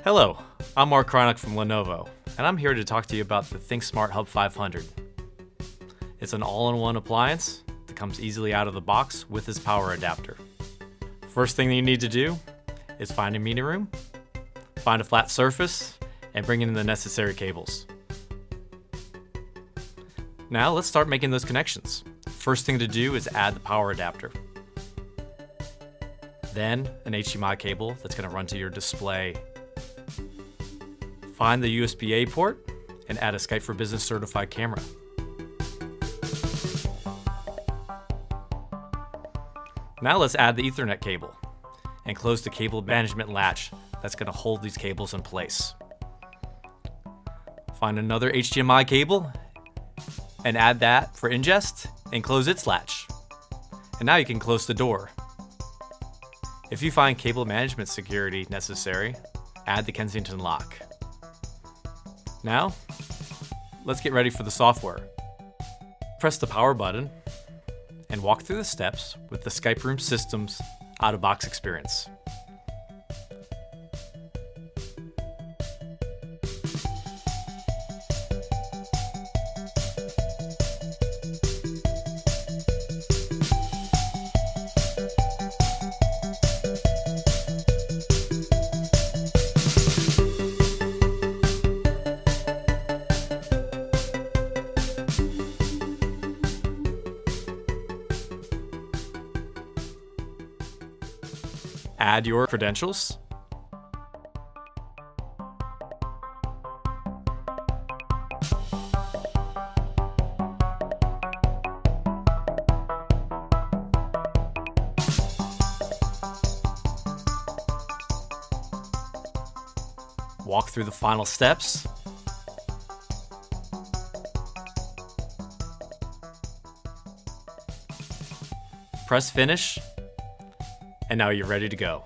Hello, I'm Mark Krynick from Lenovo, and I'm here to talk to you about the ThinkSmart Hub 500. It's an all-in-one appliance that comes easily out of the box with its power adapter. First thing that you need to do is find a meeting room, find a flat surface, and bring in the necessary cables. Now let's start making those connections. First thing to do is add the power adapter. Then an HDMI cable that's going to run to your display. Find the USB-A port and add a Skype for Business certified camera. Now let's add the Ethernet cable and close the cable management latch that's going to hold these cables in place. Find another HDMI cable and add that for ingest and close its latch. And now you can close the door. If you find cable management security necessary, add the Kensington lock. Now, let's get ready for the software. Press the power button and walk through the steps with the Skype Room Systems out-of-box experience. Add your credentials. Walk through the final steps. Press finish. And now you're ready to go.